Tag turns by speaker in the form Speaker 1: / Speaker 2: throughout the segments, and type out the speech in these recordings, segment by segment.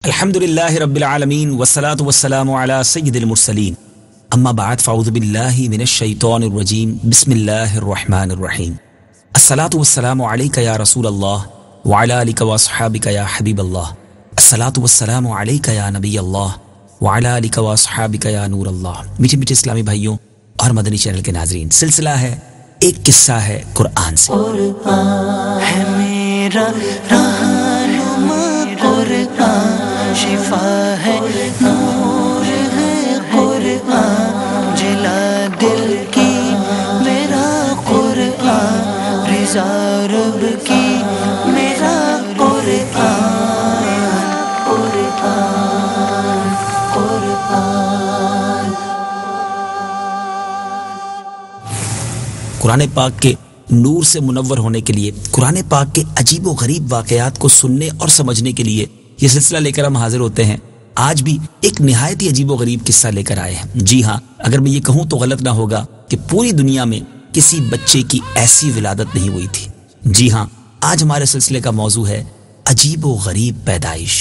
Speaker 1: الحمدللہ رب العالمین والصلو والسلام علی سید المرسلین اما بعد فاعوذ باللہ من الشیطان الرجیم بسم اللہ الرحمن الرحیم الصلاۃ والسلام علیک یا رسول اللہ وعلی آلک واصحابک یا حبیب اللہ الصلاۃ والسلام علیک یا نبی اللہ وعلی آلک واصحابک یا نور اللہ۔ میٹھے میٹھے اسلامی بھائیوں اور مدنی چینل کے ناظرین، سلسلہ ہے ایک قصہ ہے قرآن سے۔
Speaker 2: قرآن ہے میرا رہنما، قرآن شفا ہے، نور ہے قرآن، جلا دل کی میرا قرآن، رضا رب کی میرا قرآن، قرآن قرآن۔
Speaker 1: قرآن پاک کے نور سے منور ہونے کے لیے، قرآن پاک کے عجیب و غریب واقعات کو سننے اور سمجھنے کے لیے یہ سلسلہ لے کر ہم حاضر ہوتے ہیں۔ آج بھی ایک نہایت ہی عجیب و غریب قصہ لے کر آئے ہیں۔ جی ہاں، اگر میں یہ کہوں تو غلط نہ ہوگا کہ پوری دنیا میں کسی بچے کی ایسی ولادت نہیں ہوئی تھی۔ جی ہاں، آج ہمارے سلسلے کا موضوع ہے عجیب و غریب پیدائش۔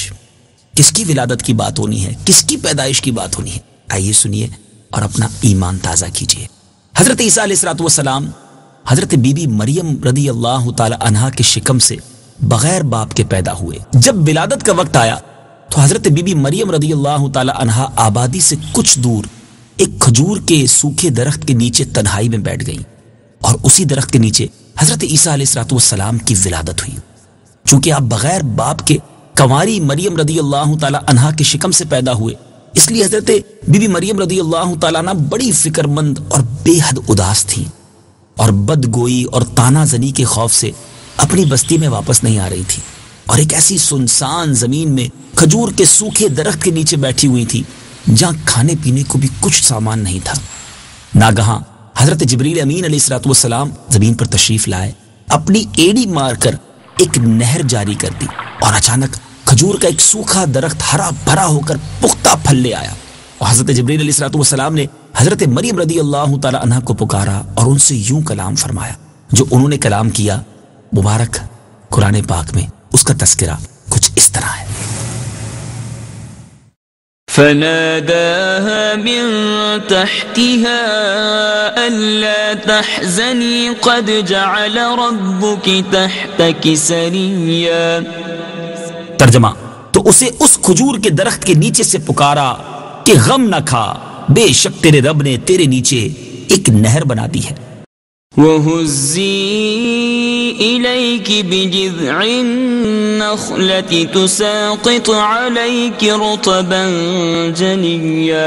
Speaker 1: کس کی ولادت کی بات ہونی ہے، کس کی پیدائش کی بات ہونی ہے؟ آئیے سنیے اور اپنا ایمان تازہ کیجیے۔ حضرت عیسیٰ علیہ السلام حضرت بی بی مریم رضی اللہ تعالی عنہا کے شکم سے بغیر باپ کے پیدا ہوئے۔ جب ولادت کا وقت آیا تو حضرت بی بی مریم رضی اللہ تعالی عنہا آبادی سے کچھ دور ایک کھجور کے سوکھے درخت کے نیچے تنہائی میں بیٹھ گئیں، اور اسی درخت کے نیچے حضرت عیسیٰ علیہ السلام کی ولادت ہوئی۔ چونکہ آپ بغیر باپ کے کنواری مریم رضی اللہ تعالی عنہا کے شکم سے پیدا ہوئے، اس لیے حضرت بی بی مریم رضی اللہ تعالی عنہ بڑی فکر مند اور بے حد اداس تھیں، اور بدگوئی اور تانا زنی کے خوف سے اپنی بستی میں واپس نہیں آ رہی تھی، اور ایک ایسی سنسان زمین میں کھجور کے سوکھے درخت کے نیچے بیٹھی ہوئی تھی جہاں کھانے پینے کو بھی کچھ سامان نہیں تھا۔ ناگہاں حضرت جبریل امین علیہ السلام زمین پر تشریف لائے، اپنی ایڑی مار کر ایک نہر جاری کر دی، اور اچانک کھجور کا ایک سوکھا درخت ہرا بھرا ہو کر پختہ پھل لے آیا، اور حضرت جبریل علیہ السلام نے حضرت مریم رضی اللہ تعالی عنہ کو پکارا اور ان سے یوں کلام فرمایا۔ جو انہوں نے کلام کیا مبارک قرآن پاک میں اس کا تذکرہ کچھ اس طرح ہے۔
Speaker 3: فناداها من تحتها ألا تحزني قد جعل ربك تحتك سريا۔
Speaker 1: ترجمہ، تو اسے اس کھجور کے درخت کے نیچے سے پکارا کہ غم نہ کھا، بے شک تیرے رب نے تیرے نیچے ایک نہر بنا دی ہے۔
Speaker 3: وَهُزِّي إِلَيْكِ بِجِذْعِ النَّخْلَةِ تُسَاقِطْ عَلَيْكِ رُطَبًا جَنِيًّا۔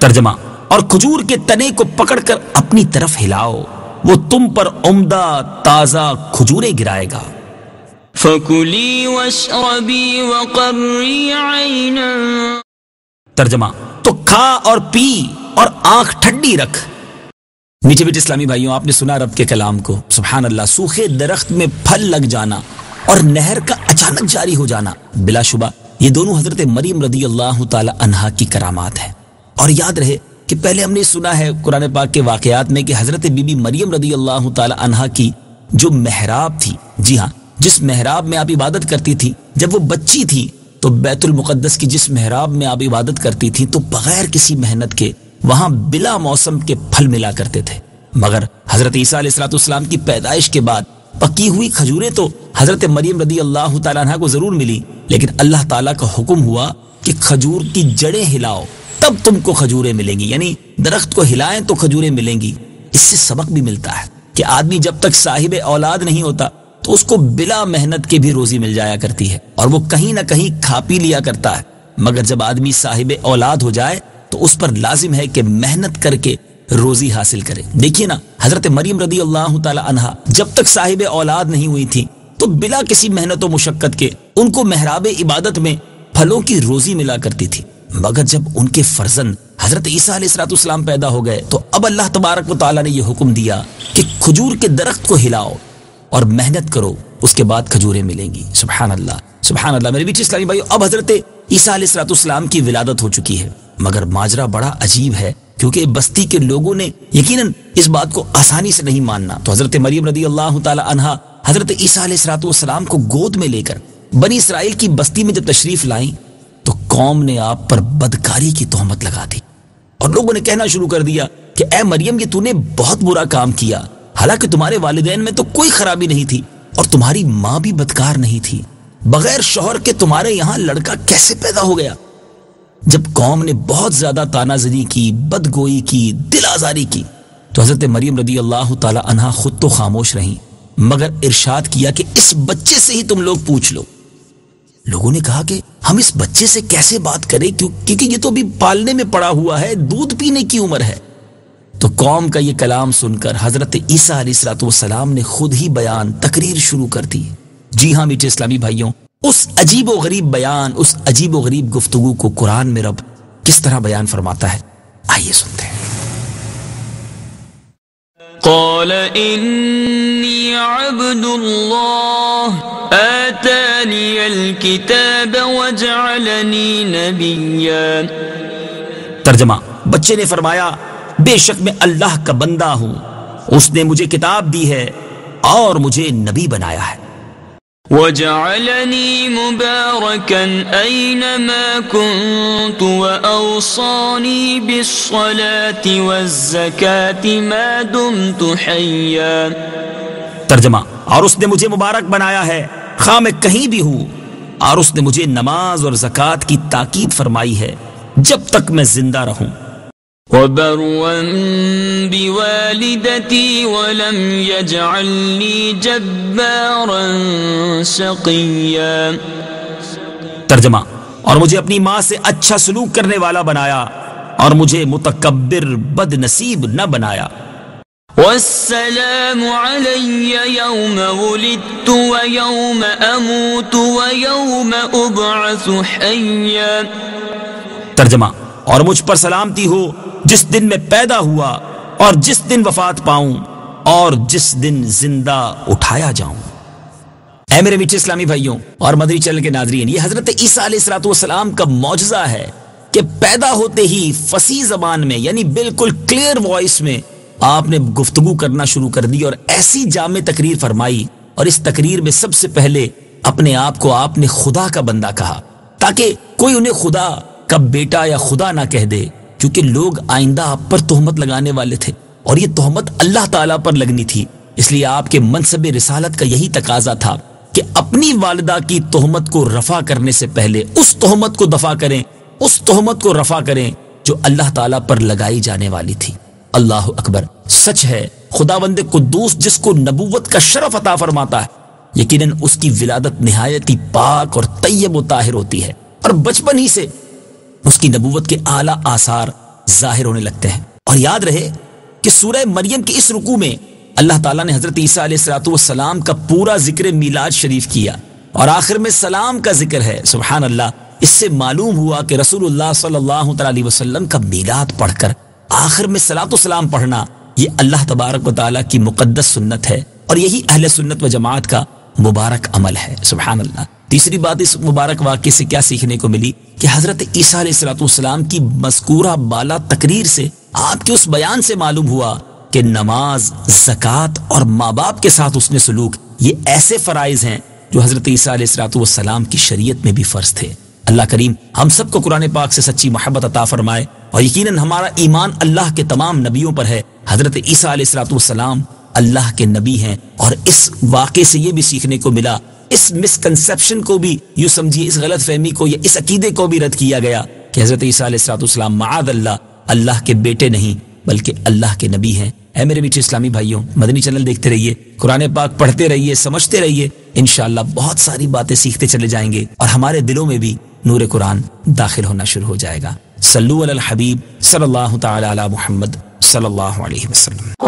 Speaker 1: ترجمہ، اور کھجور کے تنے کو پکڑ کر اپنی طرف ہلاؤ، وہ تم پر عمدہ تازہ کھجوریں گرائے گا۔
Speaker 3: فَكُلِي وَاشْرَبِي وَقَرِّي عَيْنًا۔
Speaker 1: ترجمہ، تو کھا اور پی اور آنکھ ٹھنڈی رکھ۔ میٹھے میٹھے اسلامی بھائیوں، آپ نے سنا رب کے کلام کو، سبحان اللہ، سوکھے درخت میں پھل لگ جانا اور نہر کا اچانک جاری ہو جانا، بلا شبہ یہ دونوں حضرت مریم رضی اللہ تعالی عنہا کی کرامات ہیں۔ اور یاد رہے کہ پہلے ہم نے سنا ہے قرآن پاک کے واقعات میں کہ حضرت بی بی مریم رضی اللہ تعالی عنہا کی جو محراب تھی، جی ہاں، جس محراب میں آپ عبادت کرتی تھی جب وہ بچی تھی، تو بیت المقدس کی جس محراب میں آپ عبادت کرتی تھی تو بغیر کسی محنت کے وہاں بلا موسم کے پھل ملا کرتے تھے۔ مگر حضرت عیسیٰ علیہ السلام کی پیدائش کے بعد پکی ہوئی کھجوریں تو حضرت مریم رضی اللہ تعالیٰ عنہ کو ضرور ملی، لیکن اللہ تعالیٰ کا حکم ہوا کہ کھجور کی جڑیں ہلاؤ تب تم کو کھجوریں ملیں گی، یعنی درخت کو ہلائیں تو کھجوریں ملیں گی۔ اس سے سبق بھی ملتا ہے کہ آدمی جب تک صاحب اولاد نہیں ہوتا تو اس کو بلا محنت کے بھی روزی مل جایا کرتی ہے، اور وہ کہیں نہ کہیں کھا پی لیا کرتا ہے۔ مگر جب آدمی صاحب اولاد ہو جائے تو اس پر لازم ہے کہ محنت کر کے روزی حاصل کرے۔ دیکھیے نا، حضرت مریم رضی اللہ تعالی عنہا جب تک صاحب اولاد نہیں ہوئی تھی تو بلا کسی محنت و مشقت کے ان کو محراب عبادت میں پھلوں کی روزی ملا کرتی تھی۔ مگر جب ان کے فرزند حضرت عیسیٰ علیہ السلام پیدا ہو گئے تو اب اللہ تبارک و تعالی نے یہ حکم دیا کہ کھجور کے درخت کو ہلاؤ اور محنت کرو، اس کے بعد کھجوریں ملیں گی۔ سبحان اللہ، سبحان اللہ۔ میرے بیچ اسلامی بھائیو، اب حضرت عیسیٰ علیہ السلام کی ولادت ہو چکی ہے، مگر ماجرا بڑا عجیب ہے، کیونکہ بستی کے لوگوں نے یقیناً اس بات کو آسانی سے نہیں ماننا۔ تو حضرت مریم رضی اللہ تعالی عنہا حضرت عیسیٰ علیہ السلام کو گود میں لے کر بنی اسرائیل کی بستی میں جب تشریف لائیں تو قوم نے آپ پر بدکاری کی تہمت لگا دی اور لوگوں نے کہنا شروع کر دیا کہ اے مریم یہ تو نے بہت برا کام کیا، حالانکہ تمہارے والدین میں تو کوئی خرابی نہیں تھی اور تمہاری ماں بھی بدکار نہیں تھی، بغیر شوہر کے تمہارے یہاں لڑکا کیسے پیدا ہو گیا؟ جب قوم نے بہت زیادہ تانا زنی کی، بدگوئی کی، دل آزاری کی تو حضرت مریم رضی اللہ تعالی عنہا خود تو خاموش رہیں، مگر ارشاد کیا کہ اس بچے سے ہی تم لوگ پوچھ لو۔ لوگوں نے کہا کہ ہم اس بچے سے کیسے بات کریں کیونکہ یہ تو ابھی پالنے میں پڑا ہوا ہے، دودھ پینے کی عمر ہے۔ تو قوم کا یہ کلام سن کر حضرت عیسیٰ علیہ السلام نے خود ہی بیان تقریر شروع کر دی۔ جی ہاں میٹھے اسلامی بھائیوں، اس عجیب و غریب بیان، اس عجیب و غریب گفتگو کو قرآن میں رب کس طرح بیان فرماتا ہے، آئیے سنتے ہیں۔
Speaker 3: قال إني عبد الله آتاني الكتاب وجعلني نبيا۔
Speaker 1: ترجمہ، بچے نے فرمایا بے شک میں اللہ کا بندہ ہوں، اس نے مجھے کتاب دی ہے اور مجھے نبی بنایا ہے۔
Speaker 3: وجعلني مباركا أينما كنت وأوصاني بالصلاة والزكاة ما دمت حيا۔
Speaker 1: ترجمہ، اور اس نے مجھے مبارک بنایا ہے خواہ میں کہیں بھی ہوں، اور اس نے مجھے نماز اور زکوٰۃ کی تاکید فرمائی ہے جب تک میں زندہ رہوں۔
Speaker 3: وبرا بوالدتي ولم يجعلني جبارا شقيا۔
Speaker 1: ترجمہ، اور مجھے اپنی ماں سے اچھا سلوک کرنے والا بنایا اور مجھے متکبر بد نصیب نہ بنایا۔
Speaker 3: والسلام علي يوم ولدت ويوم أموت ويوم أبعث حيا۔
Speaker 1: ترجمہ، اور مجھ پر سلامتی ہو جس دن میں پیدا ہوا اور جس دن وفات پاؤں اور جس دن زندہ اٹھایا جاؤں۔ اے میرے میٹھے اسلامی بھائیوں اور مدنی چینل کے ناظرین، یہ حضرت عیسیٰ علیہ السلام کا معجزہ ہے کہ پیدا ہوتے ہی فصیح زبان میں، یعنی بالکل کلیئر وائس میں آپ نے گفتگو کرنا شروع کر دی اور ایسی جامع تقریر فرمائی، اور اس تقریر میں سب سے پہلے اپنے آپ کو آپ نے خدا کا بندہ کہا تاکہ کوئی انہیں خدا کا بیٹا یا خدا نہ کہہ دے، کیونکہ لوگ آئندہ آپ پر تہمت لگانے والے تھے اور یہ تہمت اللہ تعالیٰ پر لگنی تھی۔ اس لیے آپ کے منصب رسالت کا یہی تقاضا تھا کہ اپنی والدہ کی تہمت کو رفع کرنے سے پہلے اس تہمت کو دفع کریں، اس تہمت کو رفع کریں جو اللہ تعالیٰ پر لگائی جانے والی تھی۔ اللہ اکبر، سچ ہے خداوند قدوس جس کو نبوت کا شرف عطا فرماتا ہے، یقیناً اس کی ولادت نہایت ہی پاک اور طیب و طاہر ہوتی ہے، اور بچپن ہی سے اس کی نبوت کے اعلیٰ آثار ظاہر ہونے لگتے ہیں۔ اور یاد رہے کہ سورہ مریم کی اس رکوع میں اللہ تعالیٰ نے حضرت عیسیٰ علیہ السلام کا پورا ذکر میلاد شریف کیا اور آخر میں سلام کا ذکر ہے۔ سبحان اللہ، اس سے معلوم ہوا کہ رسول اللہ صلی اللہ علیہ وسلم کا میلاد پڑھ کر آخر میں صلاۃ و سلام پڑھنا یہ اللہ تبارک و تعالیٰ کی مقدس سنت ہے، اور یہی اہل سنت و جماعت کا مبارک عمل ہے۔ سبحان اللہ۔ تیسری بات اس مبارک واقعے سے کیا سیکھنے کو ملی کہ حضرت عیسیٰ علیہ السلام کی مذکورہ بالا تقریر سے، آپ کے اس بیان سے معلوم ہوا کہ نماز، زکوٰۃ اور ماں باپ کے ساتھ اس نے سلوک، یہ ایسے فرائض ہیں جو حضرت عیسیٰ علیہ السلام کی شریعت میں بھی فرض تھے۔ اللہ کریم ہم سب کو قرآن پاک سے سچی محبت عطا فرمائے، اور یقیناً ہمارا ایمان اللہ کے تمام نبیوں پر ہے۔ حضرت عیسیٰ علیہ السلام اللہ کے نبی ہیں، اور اس واقعے سے یہ بھی سیکھنے کو ملا، اس مسکنسپشن کو بھی یوں سمجھیے، اس غلط فہمی کو یا اس عقیدے کو بھی رد کیا گیا کہ حضرت عیسیٰ علیہ السلام معاذ اللہ کے بیٹے نہیں بلکہ اللہ کے نبی ہیں۔ اے میرے میٹھے اسلامی بھائیوں، مدنی چینل دیکھتے رہیے، قرآن پاک پڑھتے رہیے، سمجھتے رہیے، انشاءاللہ بہت ساری باتیں سیکھتے چلے جائیں گے اور ہمارے دلوں میں بھی نور قرآن داخل ہونا شروع ہو جائے گا۔ صلوا علی الحبیب صلی اللہ تعالی علی محمد صلی اللہ علیہ وسلم۔